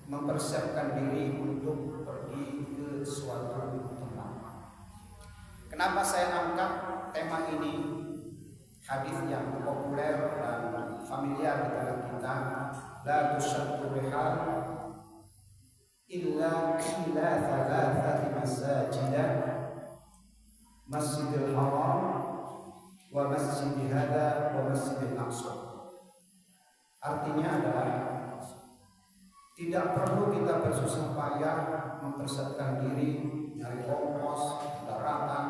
mempersiapkan diri untuk pergi ke suatu tempat. Kenapa saya angkat tema ini? Hadis yang populer dan familiar di dalam kita, la tushaddu rihal illa ila thalathati masajid, Masjidil Haram wa Masjid Hada wa Masjidil Aqsa. Artinya adalah tidak perlu kita bersusah payah mempersiapkan diri dari ongkos kendaraan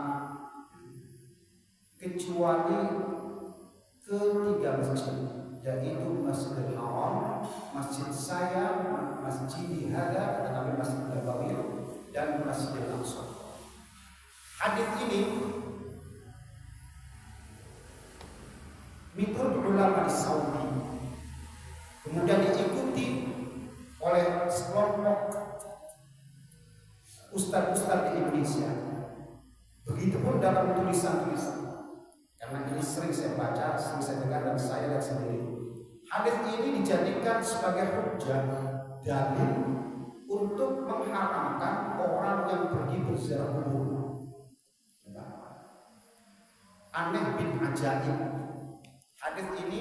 kecuali ke 3 masjid, yaitu Masjidil Haram, masjid saya, Masjid Hada atau Masjid Nabawi, dan Masjidil Aqsa. Hadis ini menurut ulama Saudi kemudian diikuti oleh sekelompok ustaz-ustaz di Indonesia. Begitupun dalam tulisan-tulisan, karena ini sering saya baca, sering saya dengar dan saya lihat sendiri. Hadis ini dijadikan sebagai hujjah, dalil untuk mengharamkan orang yang pergi berziarah kubur. Aneh bin ajaib. Hadis ini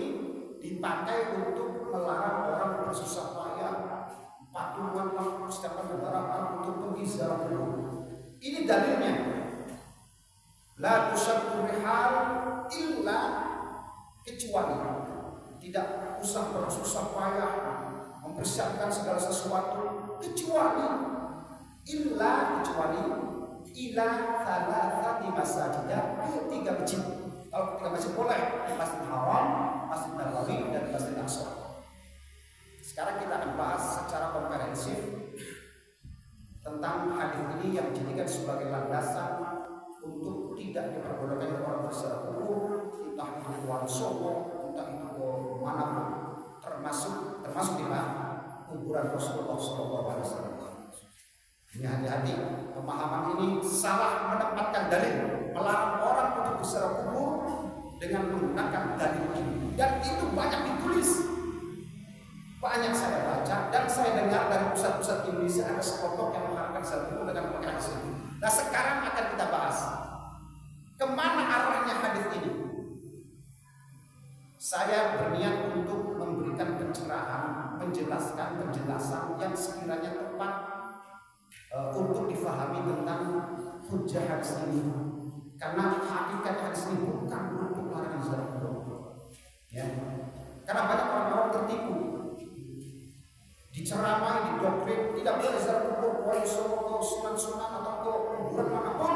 dipakai untuk melarang orang bersusah payah, patungan persiapan kendaraan untuk pergi ziarah kubur. Ini dalilnya. La tushaddu rihal illa, kecuali tidak usah bersusah payah mempersiapkan segala sesuatu, kecuali ila thalathati masajid, ke 3 masjid. Kalau 3 masjid boleh, Masjid Haram, Masjid Nabawi, dan Masjid Aqsa. Sekarang kita akan bahas secara komprehensif tentang hadis ini yang dijadikan sebagai landasan untuk tidak diperbolehkan orang berziarah kubur, entah itu Tuan Solo, entah itu manapun, termasuk di mana kuburan Rasulullah SAW. Ini hati-hati, pemahaman ini salah menempatkan dalil, melarang orang untuk berziarah kubur dengan menggunakan dalil ini, dan itu banyak ditulis, banyak saya baca dan saya dengar dari pusat-pusat Indonesia ada sekelompok yang mengharapkan berziarah kubur dengan menggunakan hadis ini. Nah sekarang akan kita bahas kemana arahnya hadis ini. Saya berniat untuk memberikan pencerahan, penjelasan yang sekiranya tepat untuk difahami tentang hujjah hadis ini. Karena hakikat hadis ini bukan untuk larangan ziarah kubur. Ya. Karena banyak orang-orang tertipu, diceramai, didoktrin, tidak boleh ziarah kubur, boleh ke sunan-sunan atau ke kuburan manapun.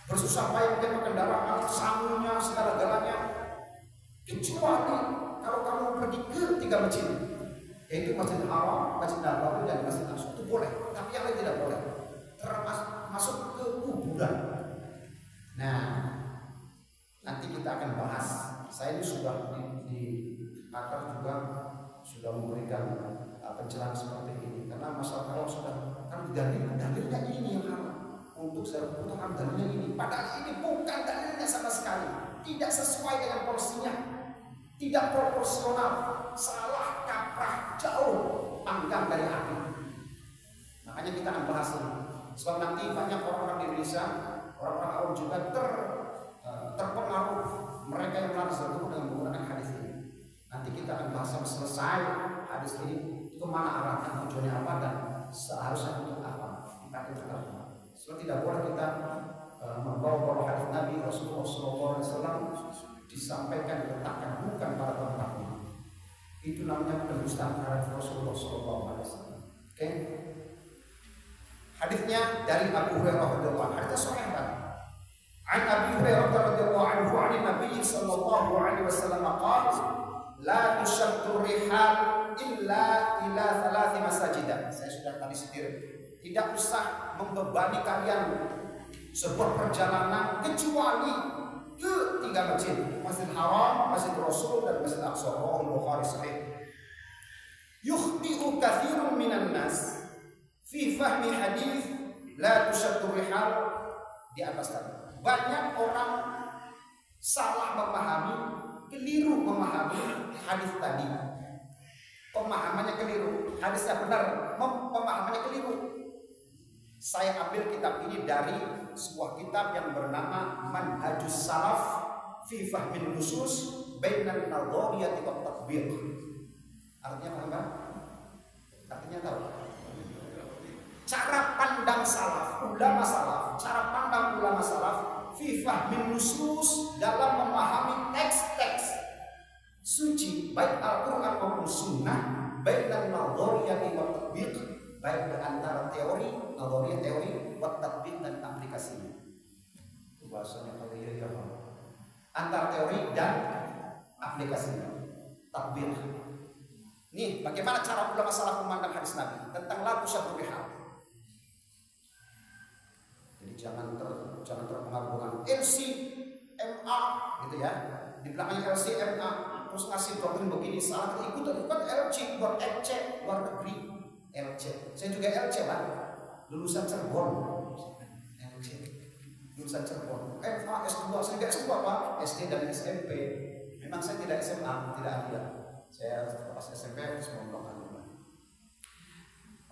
Bersusah payah mungkin kendaraan, sangunya, segala-galanya, kecuali kalau kamu pergi ke 3 masjid, yaitu Masjid Haram, Masjid Nabawi, dan Masjid Aqsa, itu boleh, tapi yang lain tidak boleh, termasuk ke kuburan. Nah, nanti kita akan bahas. Saya ini sudah di akar juga sudah memberikan pencerahan seperti ini, karena masalah kalau sudah kan dalilnya ini yang haram untuk ziarah kubur, dalilnya ini, padahal ini bukan dalilnya sama sekali, tidak sesuai dengan porsinya, tidak proporsional, salah kaprah, jauh panggang dari api. Makanya kita akan bahas ini, sebab nanti banyak orang-orang di Indonesia, orang-orang awam juga terpengaruh, mereka yang melarang ziarah kubur dengan menggunakan hadis ini. Nanti kita akan bahas sampai selesai hadis ini, kemana arahnya, tujuannya apa, dan seharusnya untuk apa dipakai untuk apa. Sebab tidak boleh kita membawa hadis Nabi Rasulullah SAW disampaikan, diletakkan bukan pada tempatnya. Itu namanya pendustaan terhadap Rasulullah SAW. Oke? Hadisnya dari Abu Hurairah radhiyallahu anhu. Hadisnya sahih kan? An Abi Hurairah radhiyallahu anhu an Nabi sallallahu alaihi wasallam qala la tushaddu rihal illa ila 3 masajid. Saya sudah tadi setir. Tidak usah membebani kalian sebuah perjalanan kecuali ke 3 masjid, Masjid Haram, Masjid Rasul, dan Masjid Aqsa. Bukhari sahih. Yukhti'u katsirun minan nas fi fahmi hadis la tushaddu rihal di atas tadi. Banyak orang salah memahami, keliru memahami hadis tadi. pemahamannya keliru, hadisnya benar, pemahamannya keliru. Saya ambil kitab ini dari sebuah kitab yang bernama Manhajus Salaf fi Fahmin Nusus Bainan Nadhariyati wat Tatbiq. Artinya apa, Pak? Artinya tahu? Cara pandang salaf, ulama salaf, cara pandang ulama salaf fi Fahmin Nusus dalam memahami teks-teks suci baik Al-Qur'an maupun Sunnah, Bainan Nadhariyati wat Tatbiq, baik antara teori, nadhariyah teori, wat tatbiq dan aplikasinya. Itu bahasanya kalau ya antara teori dan aplikasinya. Tatbiq. Nih, bagaimana cara ulama salaf memandang hadis Nabi tentang la tusyabbu bihal. Jadi jangan terpengaruh dengan LC, MA gitu ya. Di belakangnya LC, MA, terus ngasih doktrin begini, salah ikut LC, buat FC, luar negeri. LC. Saya juga LC, Pak. Lulusan Cirebon. LC. Lulusan Cirebon. FA, S2. Saya tidak S2, Pak. SD dan SMP. Memang saya tidak SMA, tidak ada. Saya pas SMP harus memulangkan juga.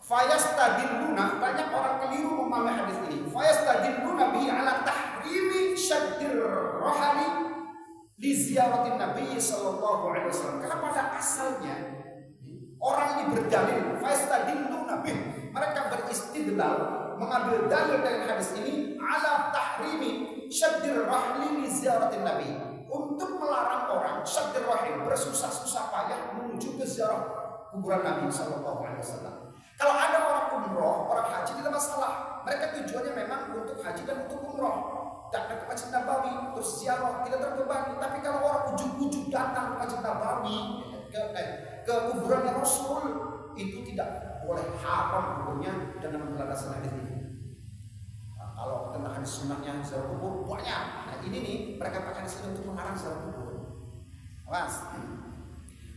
Fayastadilluna, banyak orang keliru memahami hadis ini. Fayastadilluna bihi ala tahrimi syaddir rohani li ziyaratin Nabi sallallahu alaihi wasallam. Karena pada asalnya orang ini berdalil, fayastadilluna bih, mereka beristidlal, mengambil dalil dari hadis ini ala tahrimi syaddir rahli li ziyaratin Nabi, untuk melarang orang syaddir rahli, bersusah-susah payah menuju ke ziarah kuburan Nabi sallallahu alaihi wasallam. Kalau ada orang umroh, orang haji tidak masalah. Mereka tujuannya memang untuk haji dan untuk umroh, datang ke Masjid Nabawi terus ziarah, tidak terbebani. Tapi kalau orang ujug-ujug datang ke Masjid Nabawi, ke kuburan Rasul, itu tidak boleh, haram hukumnya dengan melandaskan hadis ini. Nah, kalau tentang hadis sunnahnya ziarah kubur banyak. Nah ini nih mereka pakai hadis ini untuk melarang ziarah kubur. Awas.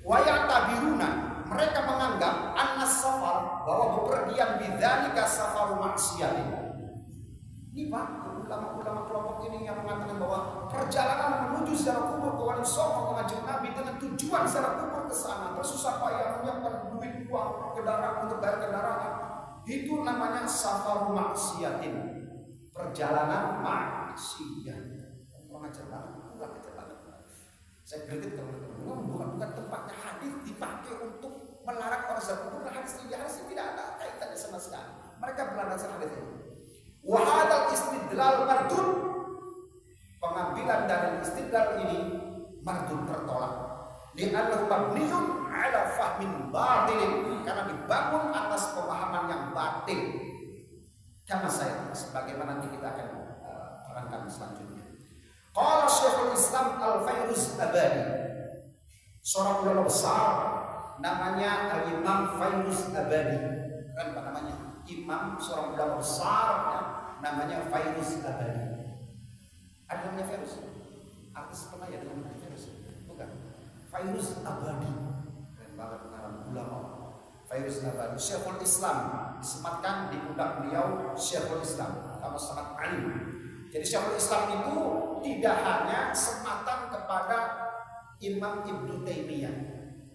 Waya tabiruna, mereka menganggap annas safar, bahwa bepergian bidzalika safaru maksiatin. Ini Pak, ulama-ulama kelompok ini yang mengatakan bahwa perjalanan menuju ziarah kubur ke Wali Songo, ke Masjid Nabi dengan tujuan ziarah kubur ke sana, bersusah payah menyiapkan duit, uang, kendaraan untuk bayar kendaraan, itu namanya safaru maksiatin, perjalanan maksiat. Kurang ajar banget. Saya greget kalau bukan tempatnya hadis dipakai untuk melarang orang ziarah kubur. Hadis tidak ada kaitannya sama sekali. Mereka berlandaskan hadis ini. Wa hadzal istidlal mardud, pengambilan dalil istidlal ini mardud, tertolak. Li'annahu mabniun ala fahmin batilin, karena dibangun atas pemahaman yang batil. Kama saya sebagaimana nanti kita akan terangkan selanjutnya. Qala Syekhul Islam Al-Fayruz Abadi, seorang ulama besar namanya Al-Imam Fayruz Abadi. Kan apa namanya? Imam, seorang ulama besar ya, namanya Fayruz Abadi. Ada namanya Fayruz? Artis pernah ya dengan namanya Fayruz? Bukan. Fayruz Abadi. Keren banget nama ulama. Fayruz Abadi. Syekhul Islam, disematkan di pundak beliau Syekhul Islam, karena sangat alim. Jadi Syekhul Islam itu tidak hanya sematan kepada Imam Ibnu Taimiyah.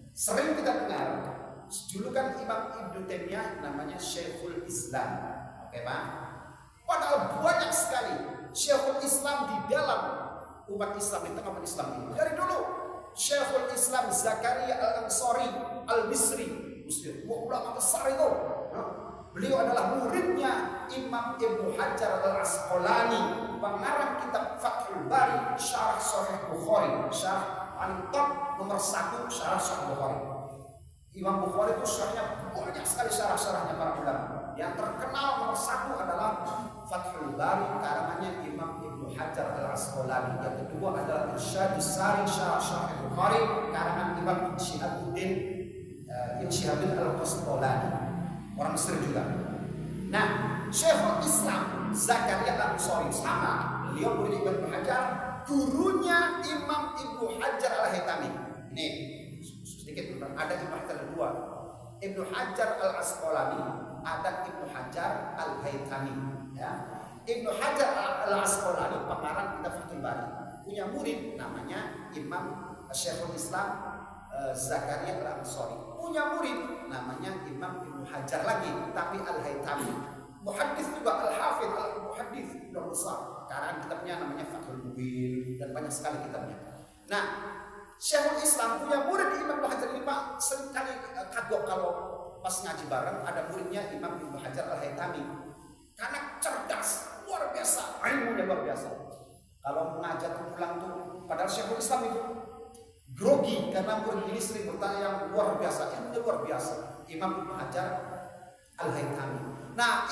Sering kita dengar julukan Imam Ibnu Taimiyah namanya Syekhul Islam. Oke Pak? Padahal banyak sekali Syekhul Islam di dalam umat Islam, di tengah umat Islam ini. Dari dulu Syekhul Islam Zakaria Al-Ansari Al-Misri, ulama besar itu. Beliau adalah muridnya Imam Ibnu Hajar Al-Asqalani, pengarang kitab Fathul Bari, syarah Sahih Bukhari, syarah paling top nomor 1 syarah Sahih Bukhari. Imam Bukhari itu syarahnya banyak sekali, syarah-syarahnya para ulama. Yang terkenal nomor 1 adalah Fathul Bari, karangannya Imam Ibnu Hajar Al-Asqalani. Yang kedua adalah Irsyadus Sari, syarah Sahih Bukhari, karangan Imam Syihabuddin Al-Qasqalani, orang Mesir juga. Nah, Syekhul Islam Zakaria Al-Ansari sama, beliau murid Ibnu Hajar, gurunya Imam Ibnu Hajar Al-Haytami. Ini sedikit, ada Ibnu Hajar kedua, Ibnu Hajar Al-Asqalani, ada Ibnu Hajar Al-Haytami. Ya. Ibnu Hajar Al-Asqalani pengarang kitab Fathul Bari, punya murid namanya Imam Syekhul Islam Zakaria Al-Ansari punya murid namanya Imam Ibnu Hajar lagi, tapi Al-Haytami. Muhaddits juga Al-Hafidz Al-Muhaddits yang besar. Sekarang kitabnya namanya Fathul Mubin dan banyak sekali kitabnya. Nah, Syekhul Islam punya murid Imam Ibnu Hajar ini Pak, seringkali kagok kalau pas ngaji bareng ada muridnya Imam Ibnu Hajar Al-Haytami. Karena cerdas, luar biasa, ilmunya luar biasa. Kalau mengajar pulang tuh, padahal Syekhul Islam itu grogi karena murid ini sering bertanya yang luar biasa, ilmunya luar biasa. Imam Ibnu Hajar Al-Haytami. Nah,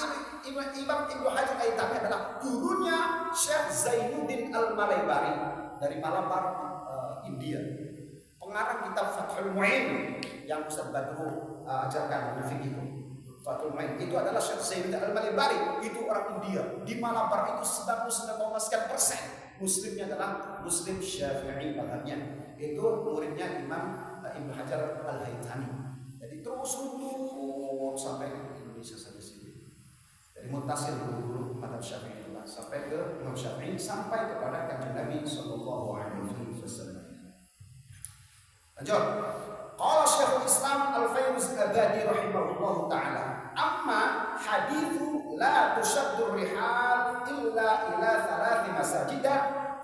Imam Ibnu Hajar Al-Haytami adalah gurunya Syekh Zainuddin Al-Malaybari dari Malabar, India. Pengarang kitab Fathul Mu'in yang Ustaz Badru ajarkan di fikih itu. Fathul Mu'in itu adalah Syekh Zainuddin Al-Malaybari, itu orang India. Di Malabar itu 99,9% muslimnya adalah muslim Syafi'i madhabnya. Itu muridnya Imam Ibnu Hajar Al-Haytami. Jadi terus runtuh sampai ke Indonesia sampai sini. Dari Muntasil dulu madhab Syafi'i itu sampai ke Imam Syafi'i sampai kepada Kanjeng Nabi sallallahu alaihi wasallam. Lanjut. Qala Syekhul Islam Al-Fayruz Abadi rahimahullah taala, amma hadithu la tushaddu rihal illa ila thalath masajidah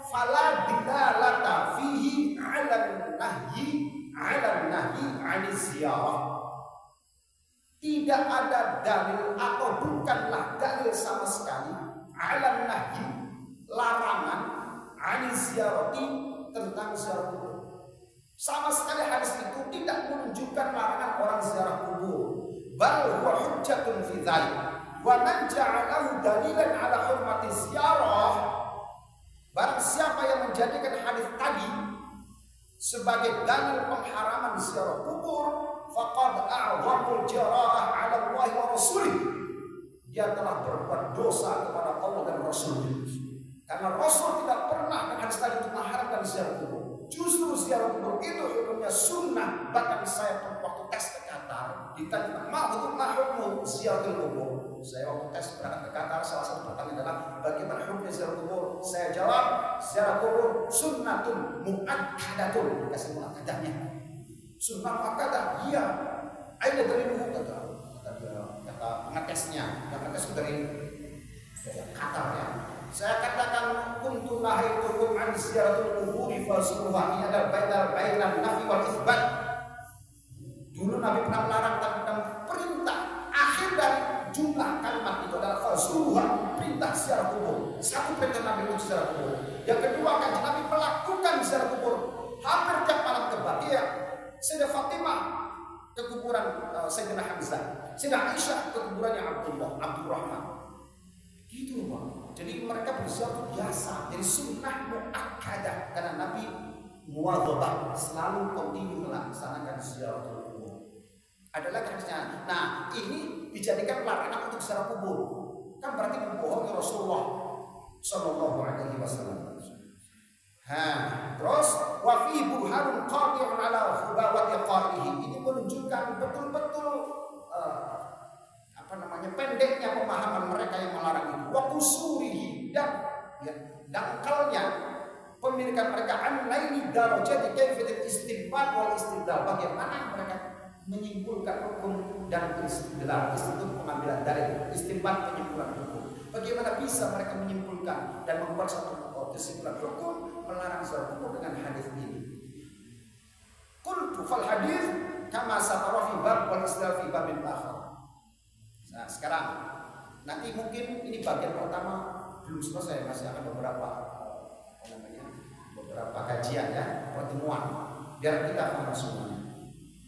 fala dilalata fihi 'ala nahyi 'an ziyarah. Tidak ada dalil atau bukanlah dalil sama sekali 'ala nahyi, larangan 'an ziyarati, tentang ziarah kubur. Sama sekali hadis itu tidak menunjukkan larangan orang ziarah kubur. Bal huwa hujjatun fi dzalik. Wa man ja'alahu dalilan 'ala hurmati ziyarah, barang siapa yang menjadikan hadis tadi sebagai dalil pengharaman ziarah kubur, faqad a'dhamul jara'ah 'ala Allah wa rasulih. Dia telah berbuat dosa kepada Allah dan Rasul. Karena Rasul tidak pernah dengan hadis tadi itu mengharamkan ziarah kubur. Justru ziarah kubur itu hukumnya sunnah. Bahkan saya waktu tes ke Qatar ditanya, ma hukum ziarah kubur? Saya waktu tes berangkat ke Qatar, salah satu pertanyaan adalah bagaimana hukumnya ziarah kubur? Saya jawab, ziarah kubur sunnatun mu'akkadatun. Dikasih mu'akkadahnya. Sunnah mu'akkadah, iya. Ada dari buku kata pengetesnya. Yang pengetes dari Qatar ya. Saya katakan kuntu nahaitukum an ziyaratul quburi fasuruha. Ini adalah bainan nafi wal itsbat. Dulu Nabi pernah melarang tentang perintah. Akhir dari jumlah kalimat itu adalah fasuruha, perintah ziarah kubur. Satu perintah Nabi untuk ziarah kubur. Yang kedua kan Nabi melakukan ziarah kubur hampir tiap malam ke Baqi'. Sayyidah Fatimah ke kuburan Sayyidina Hamzah. Sayyidah Aisyah ke kuburannya Abdurrahman. Gitu Pak. Jadi mereka berziarah itu biasa. Jadi sunnah mu'akkadah. Karena Nabi muwadhabah, selalu kontinu melaksanakan ziarah kubur. Ada lagi hadisnya. Nah, ini dijadikan larangan untuk ziarah kubur. Kan berarti membohongi Rasulullah sallallahu alaihi wasallam. Terus wa fi burhanun qati'un ala khubawati qalihi. Ini menunjukkan betul-betul pendeknya pemahaman mereka yang melarang itu. Wa qusurihi, dan dangkalnya pemilikan mereka an laini darajati kaifiyatul istinbat wal istidlal. Bagaimana mereka menyimpulkan hukum dan istidlal. Istidlal pengambilan dalil, istinbat penyimpulan hukum. Bagaimana bisa mereka menyimpulkan dan membuat satu kesimpulan hukum melarang ziarah kubur dengan hadis ini. Qultu fal hadis kama satara fi bab wal istidlal fi babin akhar. Nah, sekarang nanti mungkin ini bagian pertama belum selesai, masih akan beberapa kajian ya, pertemuan, biar kita paham semuanya,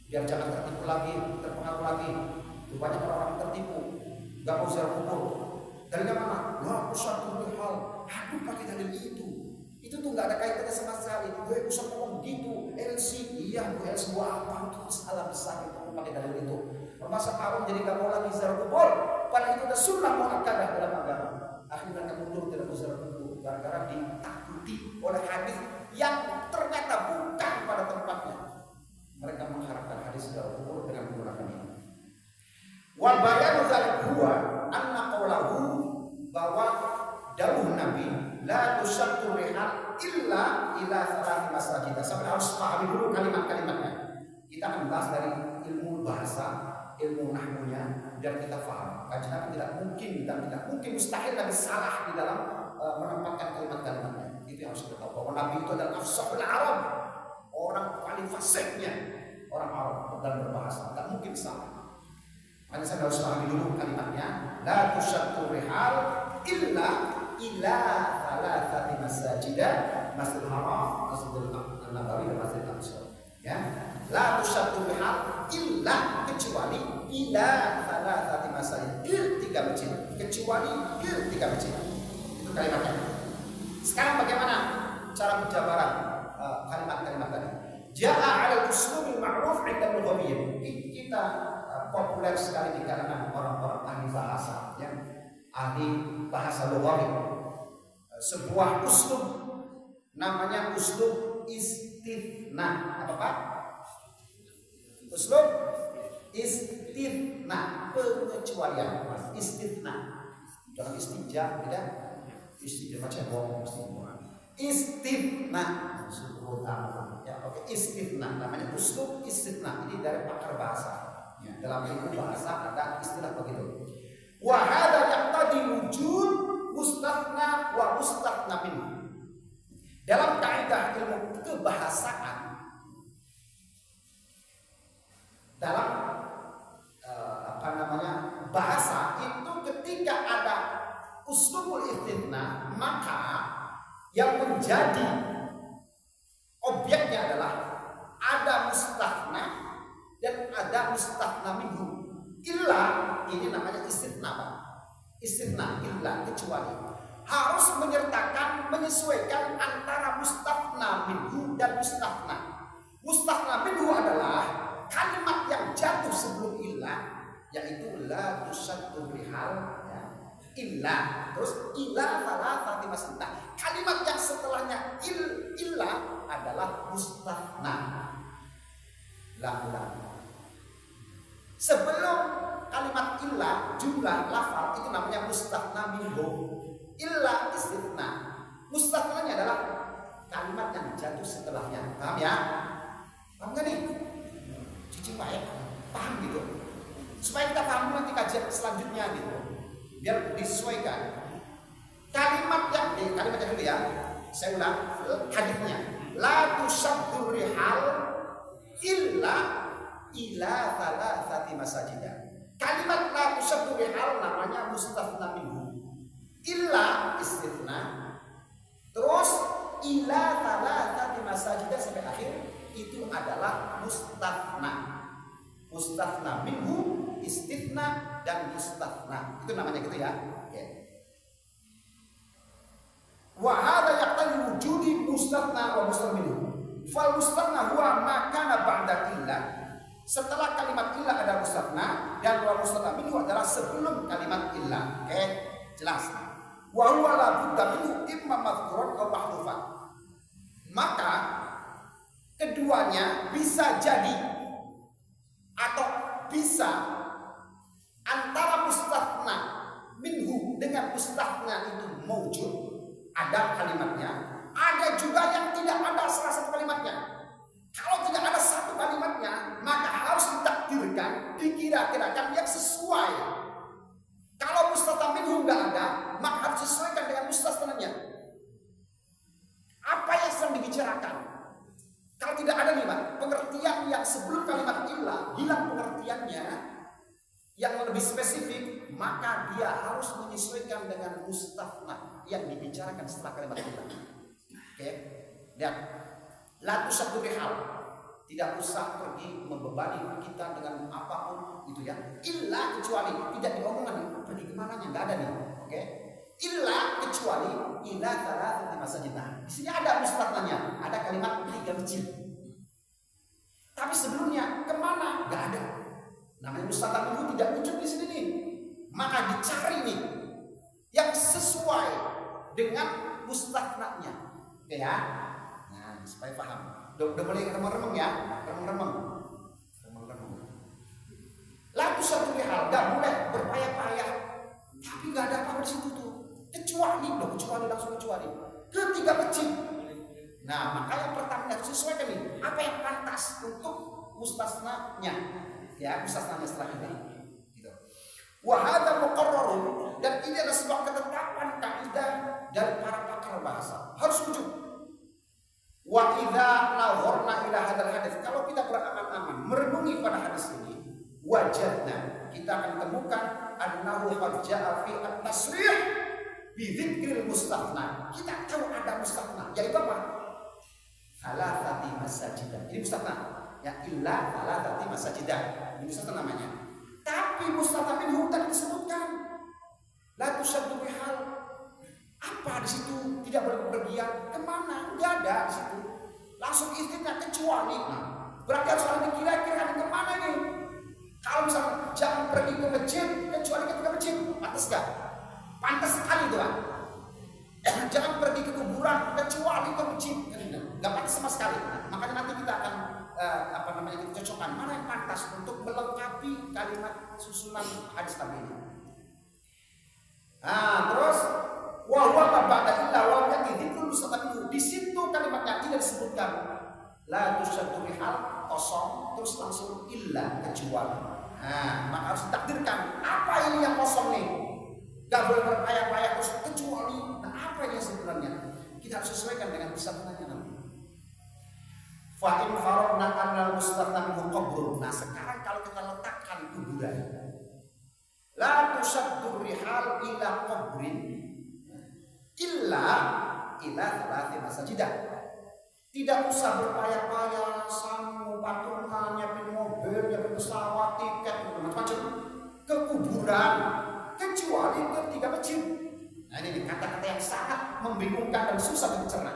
biar jangan tertipu lagi, terpengaruh lagi. Banyak orang tertipu, nggak mau ziarah kubur. Dalilnya mana? Wah, usah hal, aduh pakai dalil itu tuh nggak ada kaitannya sama sekali. Gue usah ngomong gitu, LC, iya gue LC buat apa? Itu salah besar itu pakai dalil itu. Masa awam jadi gak mau lagi ziarah kubur, padahal itu ada sunnah mu'akkadah dalam agama. Akhirnya mereka mundur tidak mau ziarah kubur gara-gara ditakuti oleh hadis yang ternyata bukan pada tempatnya. Mereka mengharapkan hadis ziarah kubur dengan menggunakan ini. Wal bayanu dzalik huwa anna qawlahu, bahwa dawuh Nabi la tusyaddu rihal illa ila thalath masajid. Sampai harus pahami dulu kalimat-kalimatnya. Kita akan bahas dari ilmu bahasa, ilmu nahmunya, biar kita paham. Kajian Nabi tidak mungkin dan tidak mungkin, mustahil Nabi salah di dalam menempatkan kalimat-kalimatnya. Itu yang harus kita tahu, bahwa Nabi itu adalah afsahul Arab, orang paling fasihnya orang Arab dalam berbahasa, tidak mungkin salah. Makanya saya harus pahami dulu kalimatnya. La tusyaddu rihal illa ila thalathati masajida, Masjidil Haram, Masjidil Nabawi, dan Masjidil Aqsa. Ya, la tusyaddu rihal illa, kecuali ila thalathati masajid, ke 3 masjid, kecuali ke 3 masjid. Itu kalimatnya. Sekarang bagaimana cara penjabaran kalimat-kalimat tadi? Ja'a 'ala al-uslub al-ma'ruf 'inda al-lughawiyyin. Kita populer sekali di kalangan orang-orang ahli bahasa, ya, ahli bahasa lughawi. Sebuah uslub namanya uslub istithna. Apa Pak? Uslub istithna, pengecualian. Istithna, jangan istijab, tidak. Istijab macam bohong, istithna. Ya, oke, istithna namanya uslub istithna. Ini dari pakar bahasa. Ya, dalam ilmu bahasa ada istilah begitu. Wa hadza yaqtadi wujud mustathna wa mustathna minhu. Dalam kaidah ilmu kebahasaan, dalam bahasa itu ketika ada uslubul istithna, maka yang menjadi objeknya adalah ada mustathna dan ada mustathna minhu. Illa, ini namanya istithna, Pak. Istithna, illa, kecuali. Harus menyertakan, menyesuaikan antara mustathna minhu dan mustathna. Mustathna minhu adalah kalimat yang jatuh sebelum illa, yaitu la tusaddu rihal, ya. Illa, terus illa thalathati masjid. Kalimat yang setelahnya illa adalah mustathna. La. Sebelum kalimat illa, jumlah lafal itu namanya mustathna minhu. Illa istithna. Mustathnanya adalah kalimat yang jatuh setelahnya. Paham ya? Paham gak nih? Cici Pak ya? Paham gitu. Supaya kita paham nanti kajian selanjutnya gitu. Biar disesuaikan. Kalimatnya dulu ya. Saya ulang hadisnya. La tusaddu rihal illa ila thalathati masajidah. Kalimat la tusaddu rihal namanya mustathna minhu. Illa istithna. Terus ila thalathati masajidah sampai akhir itu adalah mustathna. Mustathna minhu, istithna dan mustathna. Itu namanya gitu ya. Oke. Wa hadza yaqtadi wujudi mustathna wa mustathna minhu. Fal mustathna huwa ma kana ba'da illa. Setelah kalimat illa ada mustathna dan wa mustathna minhu adalah sebelum kalimat illa. Oke, jelas. Wa huwa la budda minhu imma madhkuran aw mahdhufan. Maka keduanya bisa jadi atau bisa antara mustathna minhu dengan mustathna itu mawjud, ada kalimatnya, ada juga yang tidak ada salah satu kalimatnya. Kalau tidak ada satu kalimatnya, maka harus ditakdirkan, dikira-kirakan yang sesuai. Kalau mustathna minhu nggak ada, maka harus disesuaikan dengan mustathnanya. Apa yang sedang dibicarakan? Kalau tidak ada nih Pak, pengertian yang sebelum kalimat illa hilang pengertiannya yang lebih spesifik, maka dia harus menyesuaikan dengan mustathna yang dibicarakan setelah kalimat illa. Oke, lihat. La tusaddu rihal, tidak usah pergi membebani kita dengan apapun itu ya. Illa kecuali tidak diomongkan pergi kemana nya, nggak ada nih. Oke. Illa kecuali ila thalathati masajid. Di sini ada mustathnanya, ada kalimat 3 masjid. Tapi sebelumnya kemana? Nggak ada. Namanya mustathna itu tidak muncul di sini nih. Maka dicari nih yang sesuai dengan mustathnanya. Oke ya. Nah, supaya paham. Udah boleh remeng-remeng ya, remeng-remeng. Lalu satu hal, nggak boleh berpayah-payah. Tapi nggak ada apa-apa di situ tuh. Kecuali langsung kecuali. Ketiga masjid. Nah, maka yang pertama harus sesuaikan nih. Apa yang pantas untuk mustasnanya, ya mustasnanya setelah ini. Gitu. Wa hadza muqarrarun, dan ini adalah sebuah ketetapan kaidah dari para pakar bahasa. Harus wujud. Wa idza nazarna ila hadzal hadis, kalau kita beramal-amal merenungi pada hadis ini, wajadna, kita akan temukan annahu qad jaa fi at-tasrih bi dzikril mustathna. Kita tahu ada mustathna, yaitu apa? Thalathati masajidah. Ini mustathna, ya illa thalathati masajidah. Ini mustathna namanya. Tapi mustathna minhu tadi disebutkan la tusaddu bihal. Apa di situ? Tidak boleh berpergian kemana? Enggak ada di situ. Langsung istilahnya kecuali. Nah, berarti harus ada kira-kira kemana nih? Kalau misalnya jangan pergi ke masjid kecuali ketika masjid, pantas nggak? Pantas sekali itu kan? Jangan pergi ke kuburan kecuali ke masjid, nggak pantas sama sekali. Nah, makanya nanti kita akan kita cocokkan mana yang pantas untuk melengkapi kalimat susunan hadis tadi ini. Nah, terus wa huwa ba'da illa wa yati dzikrul mustaqbil. Di situ kalimatnya tidak disebutkan la tusyaddu rihal, kosong, terus langsung illa, kecuali. Nah, maka harus ditakdirkan apa ini yang kosong nih. Gak boleh berpayah-payah terus kecuali. Nah, apa ini sebenarnya? Kita harus sesuaikan dengan pesanannya nanti. Fa in faradna anna mustaqbil muqabbur. Nah, sekarang kalau kita letakkan kuburan, la tusyaddu rihal ila qabrin illa thalathi masajidah. Tidak usah berpayah-payah sangu patungan, nyiapin mobil, nyiapin pesawat, tiket, macam-macam ke kuburan kecuali ke 3 masjid. Nah, ini kata-kata yang sangat membingungkan dan susah dicerna.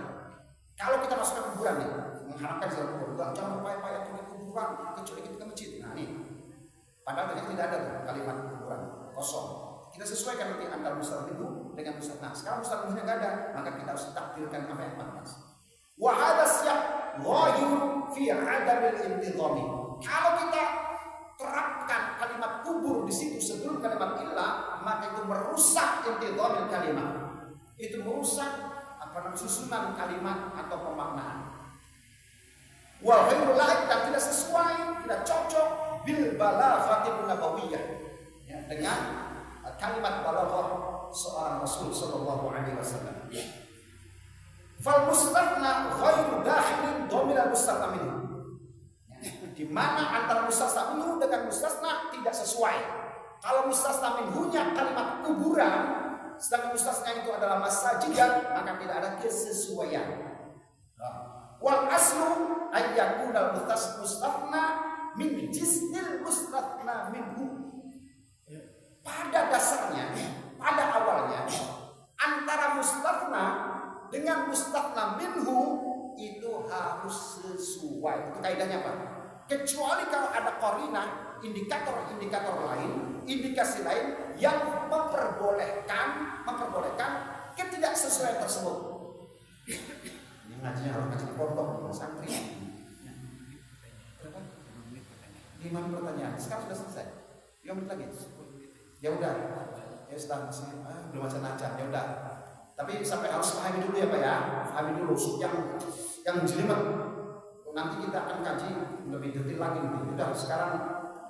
Kalau kita masuk ke kuburan nih, mengharapkan jalan kubur, jangan berpayah-payah ke kuburan kecuali ke masjid. Nah, ini padahal tadi tidak ada tuh kalimat kuburan, kosong. Kita sesuaikan nanti antara mustaqbil dengan mustaqna. Sekarang mustaqbilnya nggak ada, maka kita harus takdirkan apa yang pantas. Wa hadha siyaq ghayur fi adamil intizami. Kalau kita terapkan kalimat kubur di situ sebelum kalimat illah, maka itu merusak intizamil kalimat. Itu merusak susunan kalimat atau pemaknaan. Wa ghairu laik, dan tidak sesuai, tidak cocok bil balaghatin nabawiyyah, ya, dengan kalimat balaghah seorang Rasul sallallahu alaihi wasallam. Fal mustathna ghairu dakhilin dhamir al mustathna minhu. Di mana antara mustathna minhu dengan mustathna tidak sesuai. Kalau mustathna minhunya kalimat kuburan, sedangkan mustathna itu adalah masajidah, maka tidak ada kesesuaian. Wal aslu ay yakuna al mustathna min jisnil mustathna minhu. Pada dasarnya, pada awalnya, antara mustathna dengan mustathna minhu itu harus sesuai. Itu kaidahnya apa? Kecuali kalau ada qarinah, indikator lain, indikasi lain yang memperbolehkan ketidaksesuaian tersebut. Ini ngajinya harus ngaji di pondok, santri. 5 pertanyaan. Sekarang sudah selesai. 5 menit lagi. Ya udah, ya sudah masih belum macam-macam. Ya udah. Tapi sampai harus pahami dulu ya Pak ya. Pahami dulu yang jelimet. Nanti kita akan kaji lebih detail lagi nih. Udah, sekarang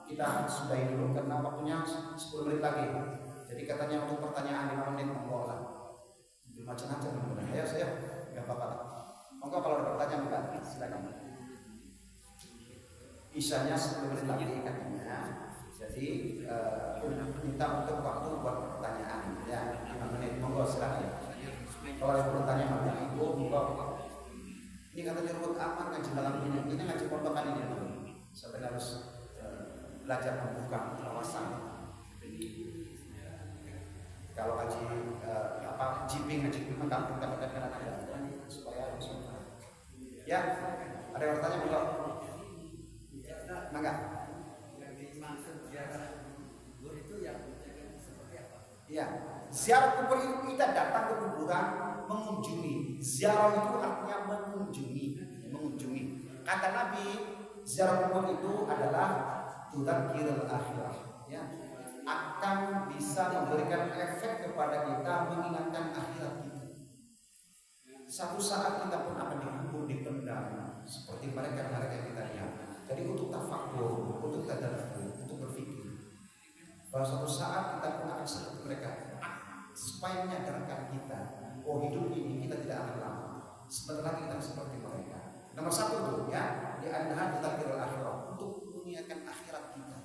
kita sudahi dulu karena waktunya 10 menit lagi. Jadi katanya untuk pertanyaan 5 menit monggo lah. Belum macam-macam. Ayo saya enggak apa-apa. Monggo kalau ada pertanyaan Pak, silakan. Isanya 10 menit lagi katanya. Jadi minta untuk waktu buat pertanyaan ya 5 menit, monggo silakan. Kalau ada pertanyaan dari Ibu, monggo. Ini katanya ruwet aman ngaji dalam ini ngaji pondokan ini. Sampai harus belajar membuka wawasan. Kalau ngaji jiping mengkampung kadang-kadang ada supaya ya ada yang bertanya monggo. Mangga. Ya, ziarah kubur itu kita datang ke kuburan mengunjungi. Ziarah itu artinya mengunjungi. Kata Nabi, ziarah kubur itu adalah tudzakirul akhirah, ya. Akan bisa memberikan efek kepada kita, mengingatkan akhirat kita. Satu saat kita pun akan dikubur, dipendam seperti mereka yang kita lihat. Jadi untuk Bahwa suatu saat kita pun akan seperti mereka, supaya menyadarkan kita, oh hidup ini kita tidak akan lama. Sebentar lagi kita seperti mereka. Nomor satu tuh ya, di andahan tadzkirul akhirat, untuk mengingatkan akhirat kita.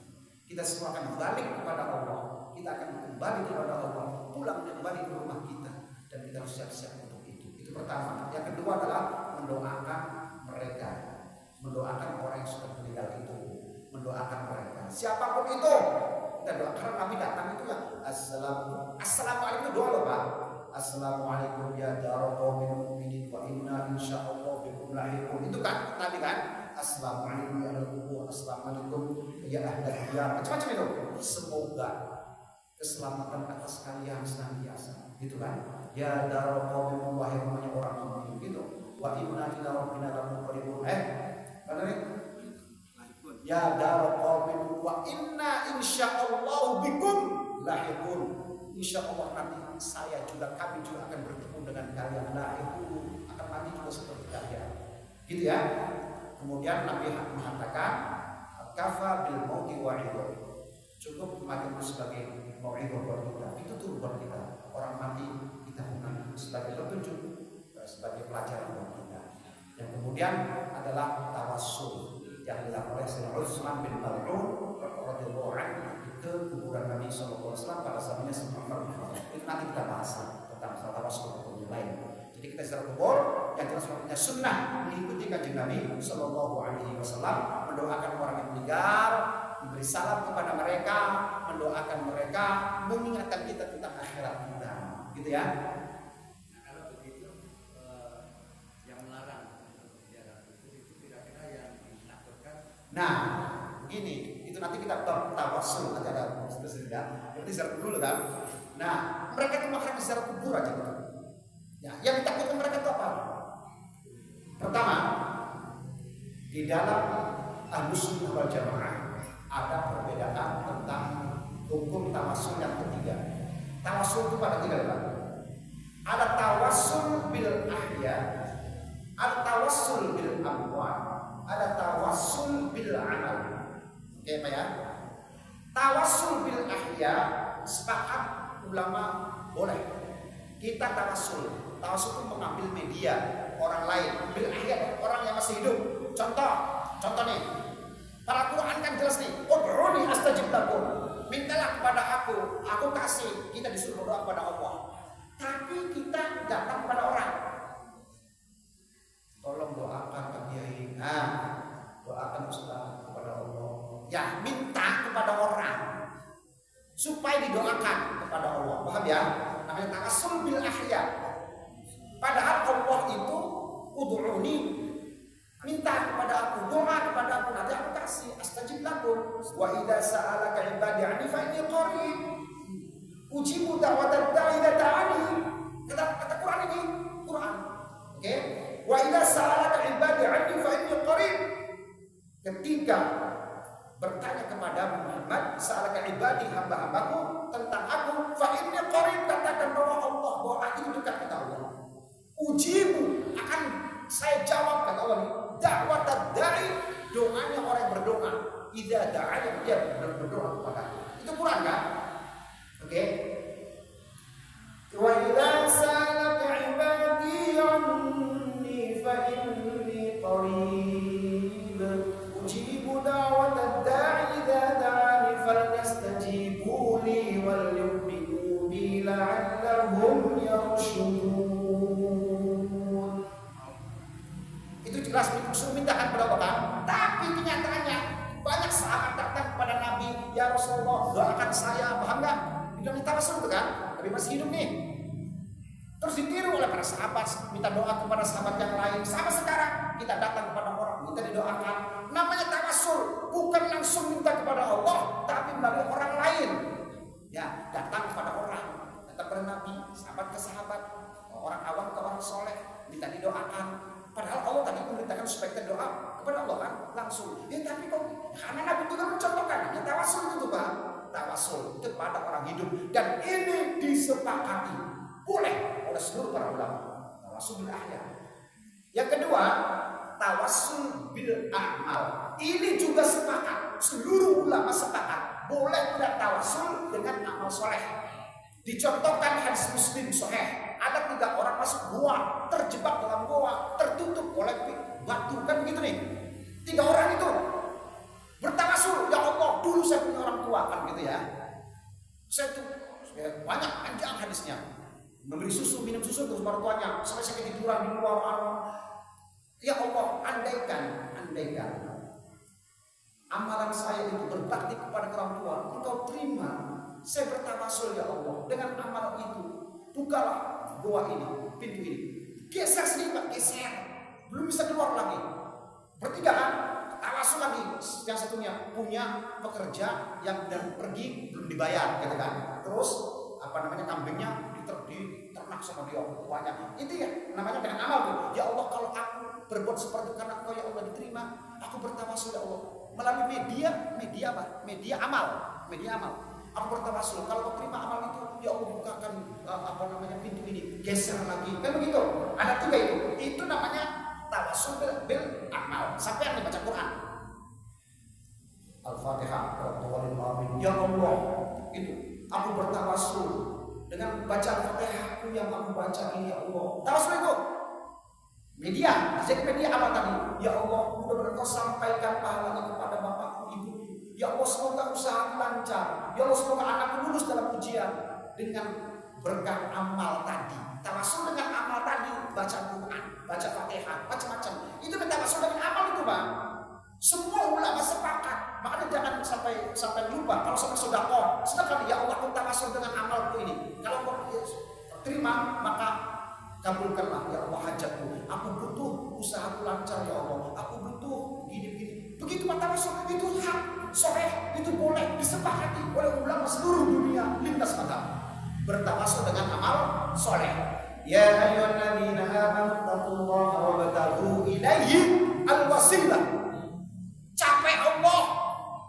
Kita semua akan balik kepada Allah. Kita akan kembali kepada Allah, pulang kembali ke rumah kita, dan kita harus siap-siap untuk itu. Itu pertama. Yang kedua adalah mendoakan mereka, mendoakan orang yang sudah meninggal itu, mendoakan mereka. Siapapun itu, kita doakan. Nabi datang itu ya, assalamualaikum doa loh Pak. Assalamualaikum ya darul qaumin mu'minin wa inna insyaallah bikum lahiqun. Itu kan Nabi kan. Assalamualaikum ya ahlul qubur, assalamualaikum ya ahlul diyar. Macam-macam itu. Semoga keselamatan atas kalian senantiasa. Gitu kan. Ya darul qaumin wahai rumahnya orang mukmin gitu. Wa inna ila rabbina lamunqalibun. Mana nih? Ya darul qaumin wa inna insyaallah bikum lahiqun. Insyaallah nanti saya juga, kami juga akan bertemu dengan kalian. Lahiqun, akan mati juga seperti kalian. Gitu ya. Kemudian Nabi mengatakan kafa bil mauti wa'idun. Cukup mati itu sebagai mau'idun buat kita. Itu tuh buat kita. Orang mati kita bukan sebagai petunjuk, sebagai pelajaran buat kita. Yang kemudian adalah tawassul yang dilakukan oleh Sayyidina Utsman bin Maz'un radhiyallahu anhu ke kuburan Nabi sallallahu alaihi wasallam pada zamannya Sayyidina Umar bin Khattab. Itu nanti kita bahas tentang tawassul hukum lain. Jadi kita secara kubur yang jelas maknanya sunnah mengikuti kanjeng Nabi sallallahu alaihi wasallam, mendoakan orang yang meninggal, memberi salam kepada mereka, mendoakan mereka, mengingatkan kita tentang akhirat kita. Gitu ya. Nah, kalau begitu yang melarang itu kira-kira yang ditakutkan. Nah, ini itu nanti kita tawassul, nanti ada sesudah. Berarti secara dulu kan. Nah, mereka itu makan secara kubur aja gitu. Ya, yang ditakutkan mereka itu apa? Pertama, di dalam Ahlus Sunnah wal Jamaah ada perbedaan tentang hukum tawassul yang ketiga. Tawassul itu pada tiga level. Ada tawassul bil ahya, ada tawassul bil amwat, ada tawassul bil amal. Oke Pak ya? Tawassul bil ahya, sepakat ulama boleh kita tawassul. Tawassul itu mengambil media orang lain, bil ahya, orang yang masih hidup. Contoh nih, para Quran kan jelas nih, ud'uni astajib lakum, mintalah kepada aku kasih. Kita disuruh berdoa kepada Allah, tapi kita datang kepada orang, tolong doakan Pak Kiai, doakan Ustaz kepada Allah. Ya, minta kepada orang supaya didoakan kepada Allah. Paham ya? Namanya tawassul bil ahya. Padahal Allah itu ud'uni, minta kepada aku, doa kepada aku, nanti aku kasih. Astajib lakum. Wa idza sa'alaka 'ibadi 'anni fa inni qarib ujibu da'watad da'i idza da'ani. Kata Quran ini, Quran. Oke? Wa idza sa'alaka 'ibadi 'anni fa inni qarib. Ketika bertanya kepada Muhammad, sa'alaka 'ibadi, hamba-hambaku tentang aku, fa inni qarib, katakan bahwa Allah, bahwa aku itu dekat kepada Allah. Ujibu, akan saya jawab, kata Allah ini, da'watad da'i, doanya orang yang berdoa. Idza da'ani, dia berdoa kepada aku. Itu Quran kan? Oke. Wa idza sa'alaka 'ibadi 'anni fa inni qarib ujibu da'watad da'i idza da'ani falyastajibu li wal yu'minu bi la'allahum yarshudun. Itu jelas disuruh mintakan kepada Allah kan? Tapi kenyataannya banyak sahabat datang kepada Nabi, ya Rasulullah doakan saya, paham nggak? Tidak minta Rasul itu kan? Tapi masih hidup nih. Terus ditiru oleh para sahabat, minta doa kepada sahabat yang lain. Sama sekarang kita datang kepada orang, minta didoakan. Namanya tawassul, bukan langsung minta kepada Allah, tapi melalui orang lain. Ya, datang kepada orang, datang kepada Nabi, sahabat ke sahabat, orang awam ke orang soleh, minta didoakan. Padahal Allah tadi memerintahkan supaya kita doa kepada Allah kan langsung. Ya tapi kok karena Nabi juga mencontohkan, ya tawassul itu Pak. Tawassul itu pada orang hidup, dan ini disepakati boleh oleh seluruh para ulama. Tawassul bil ahya. Yang kedua, tawassul bil amal. Ini juga sepakat seluruh ulama sepakat boleh bertawasul dengan amal soleh. Dicontohkan hadis Muslim sahih, ada 3 orang masuk gua, terjebak dalam gua, tertutup oleh batu, kan begitu nih. 3 orang itu bertawasul, ya Allah, dulu saya punya orang tua, kan gitu ya. Saya tuh banyak panjang hadisnya, memberi susu, minum susu terus orang tuanya, sampai saya ketiduran di luar alam. Ya Allah, andaikan amalan saya itu berbakti kepada orang tua, Engkau terima. Saya bertawasul ya Allah, dengan amal itu bukalah gua ini, pintu ini. Geser sedikit, geser, belum bisa keluar lagi. Bertiga kan, tawasul lagi. Yang satunya punya pekerja yang dan pergi belum dibayar, gitu kan. Terus kambingnya diternak sama dia banyak. Itu ya namanya dengan amal tuh. Ya Allah, kalau aku berbuat seperti itu karena Engkau ya Allah diterima, aku bertawasul ya Allah melalui media amal. Aku bertawasul kalau Kau terima amal itu, ya Allah bukakan pintu ini, geser lagi, kan begitu. Ada 3 itu. Itu namanya tawasul bil amal. Sampai yang dibaca Quran. Al-Fatihah. Ya Allah, itu aku bertawasul dengan baca Al-Fatihahku yang aku baca ini ya Allah. Tawasul itu media. Jadi media apa tadi? Ya Allah, mudah-mudahan Kau sampaikan pahalanya kepada bapakku, ibuku. Ya Allah, semoga usaha lancar. Ya Allah, semoga anakku lulus dalam ujian dengan berkah amal tadi. Tawasul dengan amal tadi, baca Quran, baca Fatihah, macam-macam. Itu tawasul dengan amal itu, Bang. Semua ulama sepakat. Makanya jangan sampai lupa kalau sama sedekah. Sedekah ya Allah, aku tawasul dengan amalku ini. Kalau Kau terima, maka kabulkanlah ya Allah hajatku. Aku butuh usahaku lancar ya Allah. Aku butuh gini. Begitu tawasul itu hak. Soleh itu boleh disepakati oleh ulama seluruh dunia lintas mata. Bertawasul dengan amal soleh. Ya ayyuhalladzina amanu taqullaha wabtaghu ilaihi alwasilah. Capai Allah,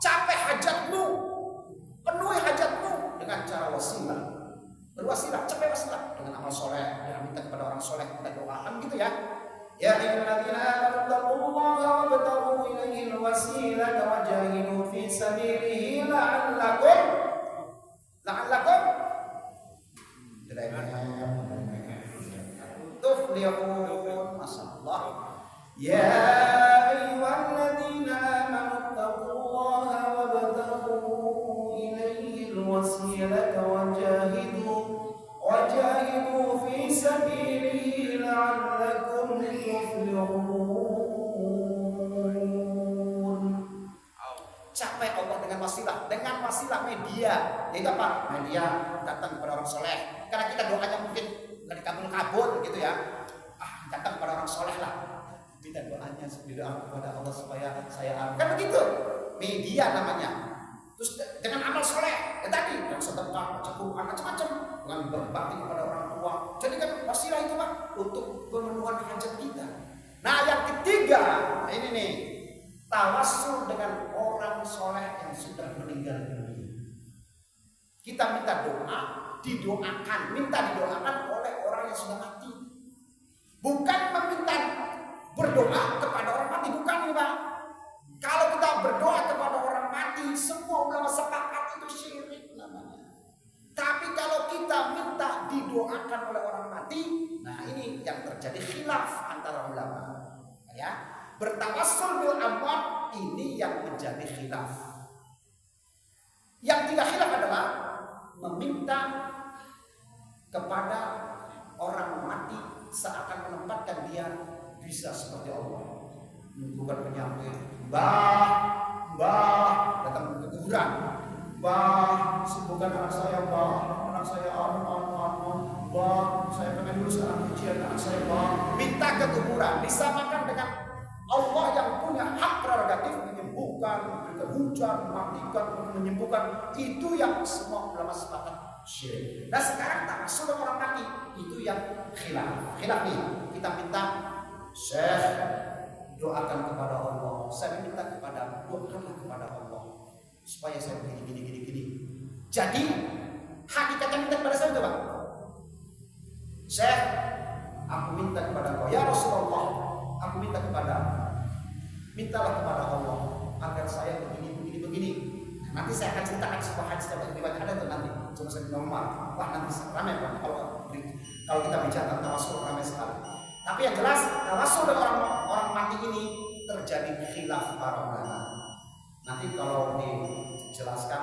capai hajatmu, penuhi hajatmu dengan cara wasilah. Berwasilah, capai wasilah dengan amal soleh. Jangan minta kepada orang soleh, kita doakan gitu ya. Ya ayyuhalladzina amanu taqullaha wabtaghu ilaihi alwasilata wajahidu fi sabilihi la'allakum tuflihun. Masyaallah. Ya ayyuhalladzina amanu taqullaha wabtaghu ilaihi alwasilata wajahidu fi sabilihi la'allakum tuflihun. Capai Allah dengan wasilah media. Yaitu apa? Media datang kepada orang soleh. Karena kita doanya mungkin nggak dikabul gitu ya. Datang kepada orang soleh lah. Minta doanya kepada Allah supaya saya kan begitu. Media namanya. Terus dengan amal soleh, tadi yang sedekah, baca Quran, macam-macam, dengan berbakti kepada orang tua. Jadi kan wasilah itu Pak untuk pemenuhan hajat kita. Nah yang ketiga, ini nih, tawasul dengan orang soleh yang sudah meninggal dunia. Kita minta didoakan oleh orang yang sudah mati. Bukan meminta berdoa kepada orang mati, bukan nih Pak. Kalau kita berdoa kepada orang mati, semua ulama sepakat itu syirik namanya. Tapi kalau kita minta didoakan oleh orang mati, nah ini yang terjadi khilaf antara ulama. Ya, bertawassul bil amwat ini yang menjadi khilaf. Yang tidak khilaf adalah meminta kepada orang mati seakan menempatkan dia bisa seperti Allah. Bukan penyakit. Mbah datang ke kuburan. Mbah, sembuhkan anak saya, Mbah. Anak saya Mbah, saya pengen lulus anak ujian anak saya, Mbah. Minta ke kuburan, disamakan dengan Allah yang punya hak prerogatif menyembuhkan, memberikan hujan, mematikan, menyembuhkan. Itu yang semua ulama sepakat syirik. Nah sekarang tawasul orang mati itu yang khilaf nih. Kita minta Syekh doakan kepada Allah. Saya minta kepada doakanlah kepada Allah supaya saya gini. Jadi hakikatnya minta kepada saya itu Pak. Syekh, aku minta kepada Engkau ya Rasulullah. Aku mintalah kepada Allah agar saya begini. Nanti saya akan ceritakan sebuah hadis yang riwayat ada tuh nanti. Cuma saya normal. Wah nanti ramai Pak kalau kita bicara tentang tawasul ramai sekali. Tapi yang jelas tawasul dengan orang mati ini terjadi khilaf para ulama. Nanti kalau dijelaskan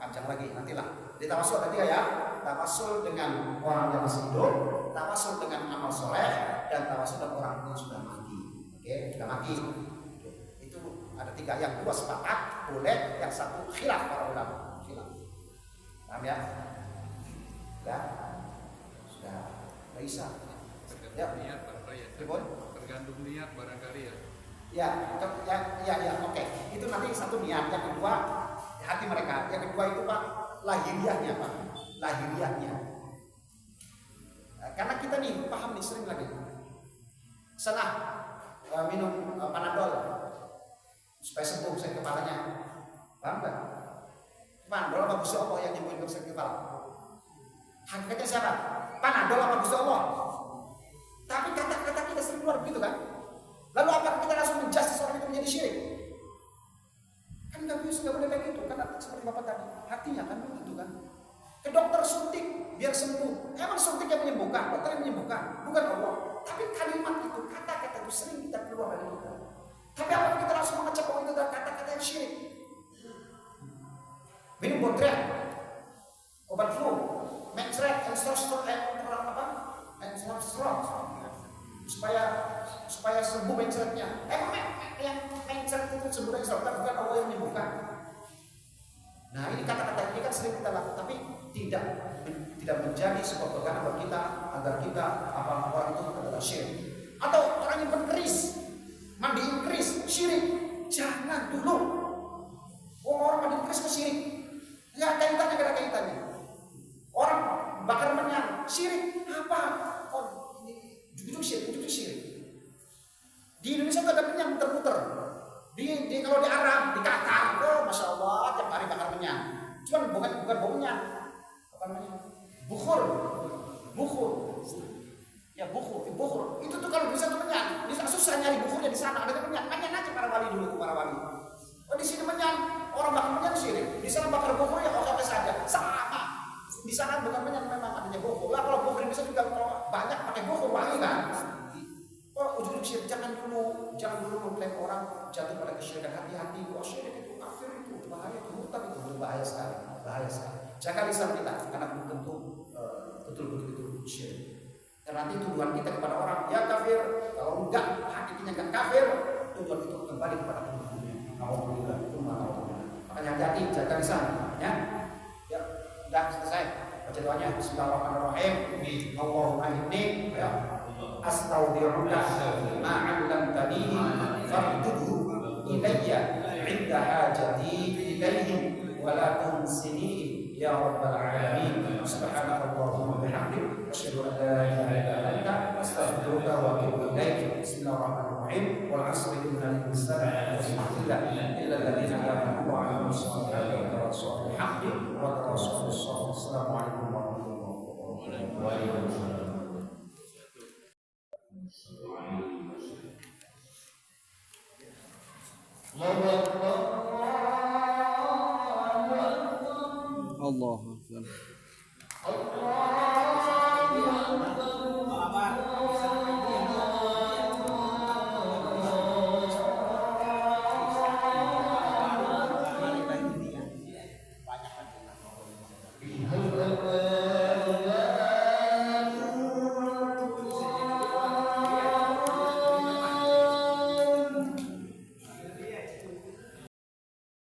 panjang lagi nantilah. Di tawasul ada 3 ya. Tawasul dengan orang yang masih hidup, tawasul dengan amal soleh, dan tawasul dengan orang yang sudah mati. Oke, sudah mati. Itu ada 3, yang 2 sepakat boleh, yang 1 khilaf para ulama. Khilaf. Paham ya? Sudah bisa. Ya. Niat barangkali ya. Tergantung niat barangkali ya. Ya, oke. Itu nanti 1 niat, yang kedua hati mereka, yang kedua itu Pak lahiriahnya Pak, lahiriahnya. Karena kita nih paham nih sering lagi. Sana minum Panadol supaya sembuh sakit kepalanya. Paham nggak? Panadol apa Gusti Allah yang nyembuhin sakit kepala? Hakikatnya siapa? Panadol apa Gusti Allah? Tapi kata-kata kita sering keluar begitu kan? Lalu apakah kita langsung menjudge seseorang itu menjadi syirik? Kan nggak bisa, nggak boleh kayak gitu. Karena seperti Bapak tadi, hatinya kan begitu kan? Ke dokter suntik biar sembuh. Emang suntik yang menyembuhkan, dokter yang menyembuhkan, bukan Allah. Tapi kalimat itu, kata-kata itu sering kita keluar dari kita. Tapi apakah kita langsung mengecap bahwa itu adalah kata-kata yang syirik? Minum Bodrek, obat flu, Mexret, supaya sembuh mencretnya. Yang mencret itu sembuh dari bukan Allah yang menyembuhkan. Nah ini kata-kata ini kan sering kita lakukan, tapi tidak menjadi sebuah pegangan bagi kita agar kita orang itu adalah syirik. Atau orang yang berkeris, mandiin keris, syirik. Jangan dulu. Orang mandiin keris ke syirik. Ya kaitannya gak ada kaitannya. Orang bakar menyan, syirik apa? Oh, itu syirik. Di Indonesia itu ada menyan muter-muter. Kalau di Arab, di Qatar, oh masya Allah tiap hari bakar menyan. Cuman bukan baunya, apa namanya? Bukhur. Ya bukhur. Itu tuh kalau bisa tuh menyan. Bisa susah nyari bukhurnya di sana. Ada menyan aja para wali dulu, para wali. Oh di sini menyan, orang bakar menyan syirik. Di sana bakar bukhur ya oke saja. Sama. Di sana bukan menyan memang adanya bukhur. Lah kalau bukhur bisa juga kalau banyak pakai bukhur wangi kan. Oh, ujung syirik jangan dulu mengklaim orang jatuh pada kesyirikan. Hati-hati, oh syirik itu kafir itu bahaya, itu murtad itu berbahaya sekali. Jaga lisan kita karena belum tentu betul-betul itu syirik. Dan nanti tuduhan kita kepada orang ya kafir, kalau enggak hakikatnya enggak kafir, tuduhan itu kembali kepada pelakunya. Alhamdulillah itu malah. Makanya hati-hati jaga lisan, ya. Ya, sudah selesai. Baca doanya. Bismillahirrahmanirrahim. Allahumma inni ya astaudi'uka ma 'allamtani farudhu ilayya 'inda hajati ilayhi wa la tunsini ya rabbal alamin. Subhanakallahumma wa bihamdik asyhadu an la ilaha illa anta astaghfiruka wa atubu ilaik. Bismillahirrahmanirrahim. Wal 'asri innal insana lafi khusr illa alladziina amanu wa 'amilus shalihati wa tawassaw bil haqqi wa tawassaw bis sabr. Assalamualaikum warahmatullahi wabarakatuh. الله أكبر.